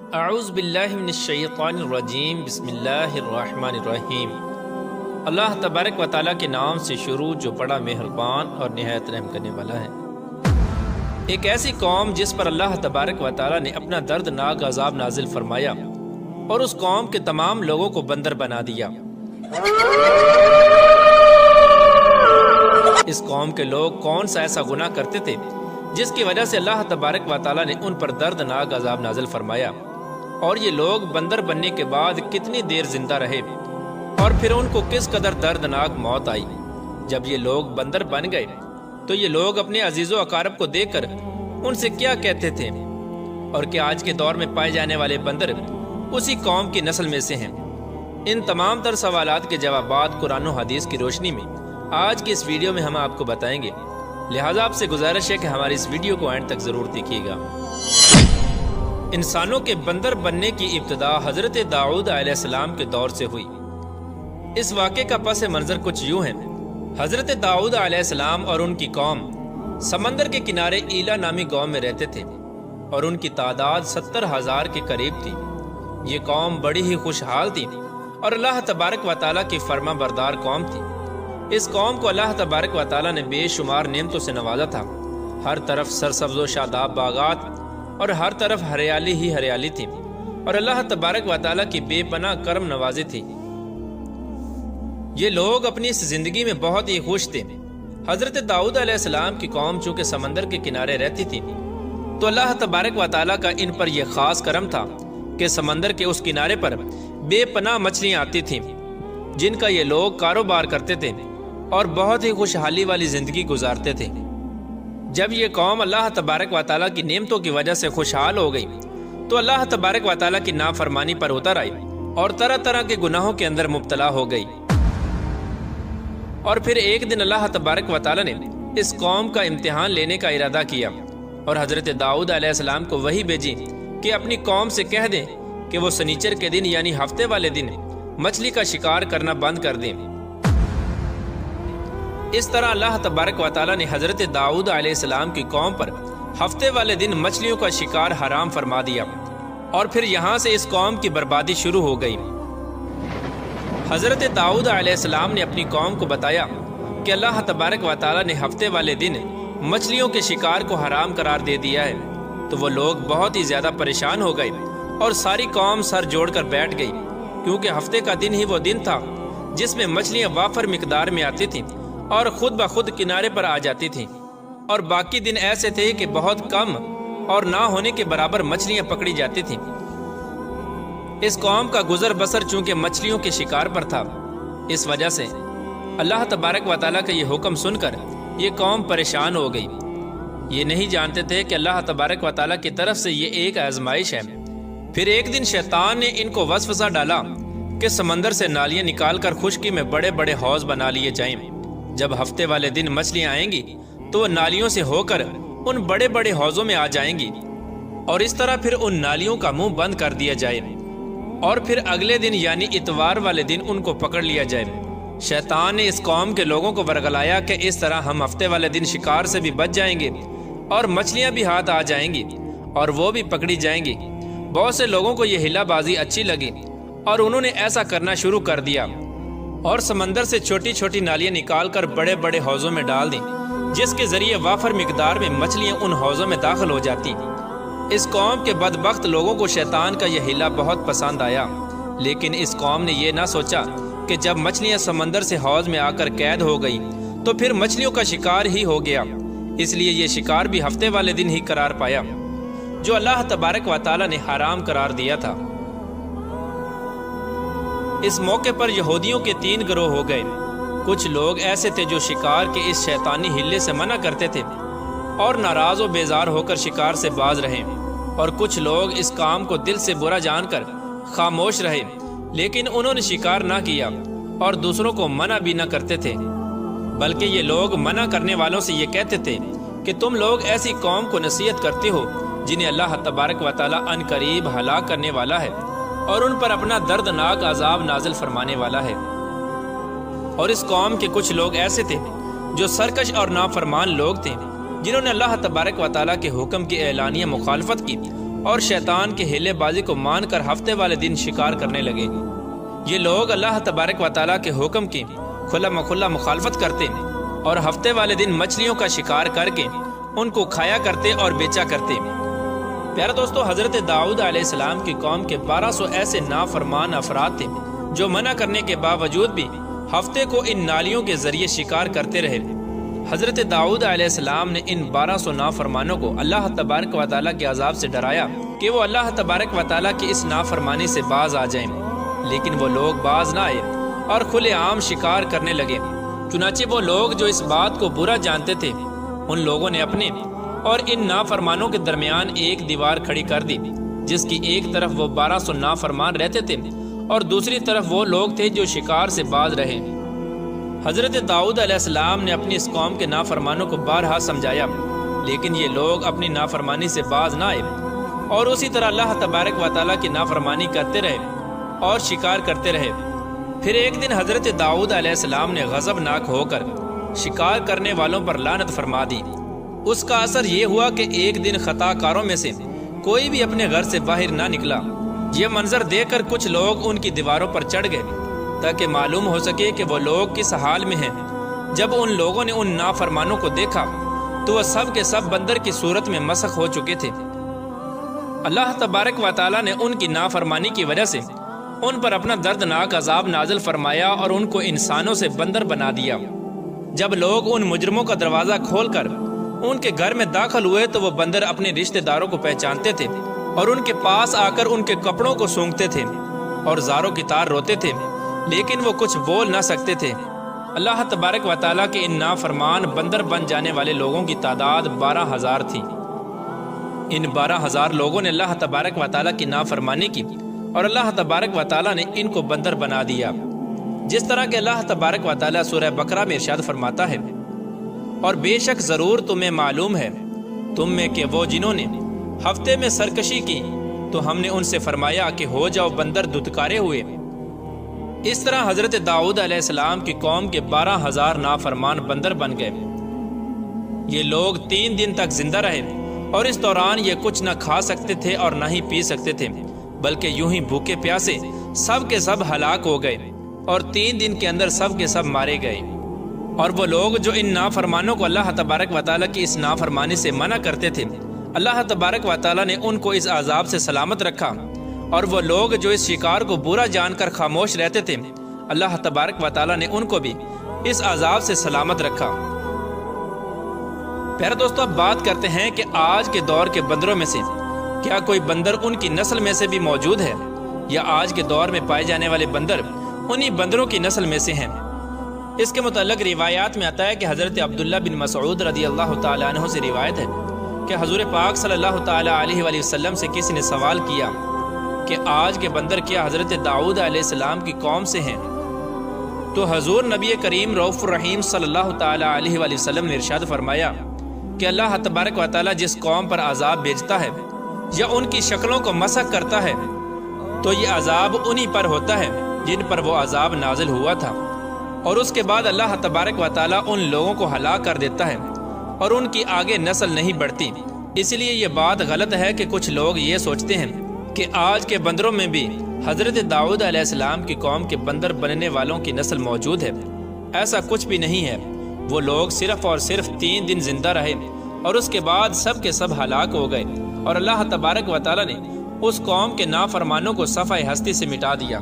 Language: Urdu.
اعوذ باللہ من الشیطان الرجیم بسم اللہ الرحمن الرحیم۔ اللہ تبارک و تعالیٰ کے نام سے شروع جو بڑا مہربان اور نہایت رحم کرنے والا ہے۔ ایک ایسی قوم جس پر اللہ تبارک و تعالیٰ نے اپنا دردناک عذاب نازل فرمایا اور اس قوم کے تمام لوگوں کو بندر بنا دیا۔ اس قوم کے لوگ کون سا ایسا گناہ کرتے تھے جس کی وجہ سے اللہ تبارک و تعالیٰ نے ان پر دردناک عذاب نازل فرمایا، اور یہ لوگ بندر بننے کے بعد کتنی دیر زندہ رہے اور پھر ان کو کس قدر دردناک موت آئی۔ جب یہ لوگ بندر بن گئے تو یہ لوگ اپنے عزیز و اقارب کو دیکھ کر ان سے کیا کہتے تھے، اور کہ آج کے دور میں پائے جانے والے بندر اسی قوم کی نسل میں سے ہیں۔ ان تمام تر سوالات کے جوابات قرآن و حدیث کی روشنی میں آج کی اس ویڈیو میں ہم آپ کو بتائیں گے، لہٰذا آپ سے گزارش ہے کہ ہماری اس ویڈیو کو اینڈ تک ضرور دیکھیے گا۔ انسانوں کے بندر بننے کی ابتدا حضرت داؤد علیہ السلام کے دور سے ہوئی۔ اس واقعے کا پس منظر کچھ یوں ہے۔ حضرت داؤد علیہ السلام اور ان کی قوم سمندر کے کنارے ایلا نامی گاؤں میں رہتے تھے، اور ان کی تعداد 70,000 کے قریب تھی۔ یہ قوم بڑی ہی خوشحال تھی اور اللہ تبارک و تعالیٰ کی فرما بردار قوم تھی۔ اس قوم کو اللہ تبارک و تعالیٰ نے بے شمار نعمتوں سے نوازا تھا۔ ہر طرف سرسبز و شاداب باغات اور ہر طرف ہریالی ہی ہریالی تھی، اور اللہ تبارک و تعالیٰ کی بے پناہ کرم نوازی تھی۔ یہ لوگ اپنی اس زندگی میں بہت ہی خوش تھے۔ حضرت داؤد علیہ السلام کی قوم چونکہ سمندر کے کنارے رہتی تھی تو اللہ تبارک و تعالیٰ کا ان پر یہ خاص کرم تھا کہ سمندر کے اس کنارے پر بے پناہ مچھلیاں آتی تھیں جن کا یہ لوگ کاروبار کرتے تھے اور بہت ہی خوشحالی والی زندگی گزارتے تھے۔ جب یہ قوم اللہ تبارک و تعالیٰ کی نعمتوں کی وجہ سے خوشحال ہو گئی تو اللہ تبارک و تعالیٰ کی نافرمانی پر اتر آئی اور طرح طرح کے گناہوں کے اندر مبتلا ہو گئی۔ اور پھر ایک دن اللہ تبارک و تعالیٰ نے اس قوم کا امتحان لینے کا ارادہ کیا اور حضرت داؤد علیہ السلام کو وحی بھیجی کہ اپنی قوم سے کہہ دیں کہ وہ سنیچر کے دن یعنی ہفتے والے دن مچھلی کا شکار کرنا بند کر دیں۔ اس طرح اللہ تبارک و تعالیٰ نے حضرت داؤد علیہ السلام کی قوم پر ہفتے والے دن مچھلیوں کا شکار حرام فرما دیا، اور پھر یہاں سے اس قوم کی بربادی شروع ہو گئی۔ حضرت داؤد علیہ السلام نے اپنی قوم کو بتایا کہ اللہ تبارک و تعالیٰ نے ہفتے والے دن مچھلیوں کے شکار کو حرام قرار دے دیا ہے، تو وہ لوگ بہت ہی زیادہ پریشان ہو گئے اور ساری قوم سر جوڑ کر بیٹھ گئی، کیونکہ ہفتے کا دن ہی وہ دن تھا جس میں مچھلیاں وافر مقدار میں آتی تھیں اور خود بخود کنارے پر آ جاتی تھیں، اور باقی دن ایسے تھے کہ بہت کم اور نہ ہونے کے برابر مچھلیاں پکڑی جاتی تھیں۔ اس قوم کا گزر بسر چونکہ مچھلیوں کے شکار پر تھا، اس وجہ سے اللہ تبارک و تعالیٰ کا یہ حکم سن کر یہ قوم پریشان ہو گئی۔ یہ نہیں جانتے تھے کہ اللہ تبارک و تعالیٰ کی طرف سے یہ ایک آزمائش ہے۔ پھر ایک دن شیطان نے ان کو وسوسہ ڈالا کہ سمندر سے نالیاں نکال کر خشکی میں بڑے بڑے حوض بنا لیے جائیں۔ جب ہفتے والے دن مچھلیاں آئیں گی تو وہ نالیوں سے ہو کر ان بڑے بڑے حوضوں میں آ جائیں گی، اور اس طرح پھر ان نالیوں کا منہ بند کر دیا جائے، اور پھر اگلے دن یعنی اتوار والے دن ان کو پکڑ لیا جائے۔ شیطان نے اس قوم کے لوگوں کو ورگلایا کہ اس طرح ہم ہفتے والے دن شکار سے بھی بچ جائیں گے اور مچھلیاں بھی ہاتھ آ جائیں گی اور وہ بھی پکڑی جائیں گی۔ بہت سے لوگوں کو یہ ہلا بازی اچھی لگی اور انہوں نے ایسا کرنا شروع کر دیا اور سمندر سے چھوٹی چھوٹی نالیاں نکال کر بڑے بڑے حوضوں میں ڈال دیں، جس کے ذریعے وافر مقدار میں مچھلیاں ان حوضوں میں داخل ہو جاتی۔ اس قوم کے بدبخت لوگوں کو شیطان کا یہ ہیلا بہت پسند آیا، لیکن اس قوم نے یہ نہ سوچا کہ جب مچھلیاں سمندر سے حوض میں آ کر قید ہو گئی تو پھر مچھلیوں کا شکار ہی ہو گیا۔ اس لیے یہ شکار بھی ہفتے والے دن ہی قرار پایا جو اللہ تبارک و تعالیٰ نے حرام قرار دیا تھا۔ اس موقع پر یہودیوں کے 3 گروہ ہو گئے۔ کچھ لوگ ایسے تھے جو شکار کے اس شیطانی ہلے سے منع کرتے تھے اور ناراض و بیزار ہو کر شکار سے باز رہے، اور کچھ لوگ اس کام کو دل سے برا جان کر خاموش رہے، لیکن انہوں نے شکار نہ کیا اور دوسروں کو منع بھی نہ کرتے تھے، بلکہ یہ لوگ منع کرنے والوں سے یہ کہتے تھے کہ تم لوگ ایسی قوم کو نصیحت کرتے ہو جنہیں اللہ تبارک و تعالیٰ ان قریب ہلاک کرنے والا ہے اور ان پر اپنا دردناک عذاب نازل فرمانے والا ہے۔ اور اس قوم کے کچھ لوگ ایسے تھے جو سرکش اور نافرمان لوگ تھے، جنہوں نے اللہ تبارک و تعالیٰ کے حکم کی اعلانیہ مخالفت کی اور شیطان کے ہیلے بازی کو مان کر ہفتے والے دن شکار کرنے لگے۔ یہ لوگ اللہ تبارک و تعالیٰ کے حکم کی کھلا مکھلا مخالفت کرتے اور ہفتے والے دن مچھلیوں کا شکار کر کے ان کو کھایا کرتے اور بیچا کرتے۔ پیارے دوستو، حضرت داؤد علیہ السلام کی قوم کے 1200 ایسے نافرمان افراد تھے جو منع کرنے کے باوجود بھی ہفتے کو ان نالیوں کے ذریعے شکار کرتے رہے۔ حضرت داؤد علیہ السلام نے ان 1200 نافرمانوں کو اللہ تبارک و تعالیٰ کے عذاب سے ڈرایا کہ وہ اللہ تبارک و تعالیٰ کی اس نافرمانی سے باز آ جائیں، لیکن وہ لوگ باز نہ آئے اور کھلے عام شکار کرنے لگے۔ چنانچہ وہ لوگ جو اس بات کو برا جانتے تھے، ان لوگوں نے اپنے اور ان نافرمانوں کے درمیان ایک دیوار کھڑی کر دی، جس کی ایک طرف وہ 1200 نافرمان رہتے تھے اور دوسری طرف وہ لوگ تھے جو شکار سے باز رہے۔ حضرت داؤد علیہ السلام نے اپنی اس قوم کے نافرمانوں کو بارہا سمجھایا، لیکن یہ لوگ اپنی نافرمانی سے باز نہ آئے اور اسی طرح اللہ تبارک و تعالیٰ کی نافرمانی کرتے رہے اور شکار کرتے رہے۔ پھر ایک دن حضرت داؤد علیہ السلام نے غضبناک ہو کر شکار کرنے والوں پر لعنت فرما دی۔ اس کا اثر یہ ہوا کہ ایک دن خطا کاروں میں سے کوئی بھی اپنے گھر سے باہر نہ نکلا۔ یہ منظر دیکھ کر کچھ لوگ ان کی دیواروں پر چڑھ گئے تاکہ معلوم ہو سکے کہ وہ لوگ کس حال میں ہیں۔ جب ان لوگوں نے ان نافرمانوں کو دیکھا تو وہ سب کے سب بندر کی صورت میں مسخ ہو چکے تھے۔ اللہ تبارک و تعالیٰ نے ان کی نافرمانی کی وجہ سے ان پر اپنا دردناک عذاب نازل فرمایا اور ان کو انسانوں سے بندر بنا دیا۔ جب لوگ ان مجرموں کا دروازہ کھول کر ان کے گھر میں داخل ہوئے تو وہ بندر اپنے رشتہ داروں کو پہچانتے تھے اور ان کے پاس آ کر ان کے کپڑوں کو سونگتے تھے اور زاروں کی طرح روتے تھے، لیکن وہ کچھ بول نہ سکتے تھے۔ اللہ تبارک و تعالیٰ کے ان نافرمان بندر بن جانے والے لوگوں کی تعداد 12,000 تھی۔ ان 12,000 لوگوں نے اللہ تبارک و تعالیٰ کی نافرمانی کی اور اللہ تبارک و تعالیٰ نے ان کو بندر بنا دیا، جس طرح کہ اللہ تبارک و تعالیٰ سورہ بقرہ میں ارشاد فرماتا ہے، اور بے شک ضرور تمہیں معلوم ہے تم میں کہ وہ جنہوں نے ہفتے میں سرکشی کی تو ہم نے ان سے فرمایا کہ ہو جاؤ بندر دھتکارے ہوئے۔ اس طرح حضرت داؤد علیہ السلام کی قوم کے 12,000 نافرمان بندر بن گئے۔ یہ لوگ 3 دن تک زندہ رہے اور اس دوران یہ کچھ نہ کھا سکتے تھے اور نہ ہی پی سکتے تھے، بلکہ یوں ہی بھوکے پیاسے سب کے سب ہلاک ہو گئے اور 3 دن کے اندر سب کے سب مارے گئے۔ اور وہ لوگ جو ان نافرمانوں کو اللہ تبارک و تعالیٰ کی اس نافرمانی سے منع کرتے تھے، اللہ تبارک و تعالیٰ نے ان کو اس عذاب سے سلامت رکھا، اور وہ لوگ جو اس شکار کو برا جان کر خاموش رہتے تھے، اللہ تبارک و تعالیٰ نے ان کو بھی اس عذاب سے سلامت رکھا۔ پیارے دوستو، اب بات کرتے ہیں کہ آج کے دور کے بندروں میں سے کیا کوئی بندر ان کی نسل میں سے بھی موجود ہے، یا آج کے دور میں پائے جانے والے بندر انہی بندروں کی نسل میں سے ہیں؟ اس کے متعلق روایات میں آتا ہے کہ حضرت عبداللہ بن مسعود رضی اللہ تعالیٰ عنہ سے روایت ہے کہ حضور پاک صلی اللہ تعالیٰ علیہ وآلہ وسلم سے کسی نے سوال کیا کہ آج کے بندر کیا حضرت داؤد علیہ السلام کی قوم سے ہیں؟ تو حضور نبی کریم رؤوف الرحیم صلی اللہ تعالیٰ علیہ وآلہ وسلم نے ارشاد فرمایا کہ اللہ تبارک و تعالیٰ جس قوم پر عذاب بھیجتا ہے یا ان کی شکلوں کو مسخ کرتا ہے تو یہ عذاب انہی پر ہوتا ہے جن پر وہ عذاب نازل ہوا تھا، اور اس کے بعد اللہ تبارک و تعالیٰ ان لوگوں کو ہلاک کر دیتا ہے اور ان کی آگے نسل نہیں بڑھتی۔ اس لیے یہ بات غلط ہے کہ کچھ لوگ یہ سوچتے ہیں کہ آج کے بندروں میں بھی حضرت داؤد علیہ السلام کی قوم کے بندر بننے والوں کی نسل موجود ہے۔ ایسا کچھ بھی نہیں ہے۔ وہ لوگ صرف اور صرف 3 دن زندہ رہے اور اس کے بعد سب کے سب ہلاک ہو گئے، اور اللہ تبارک و تعالیٰ نے اس قوم کے نافرمانوں کو صفحہ ہستی سے مٹا دیا۔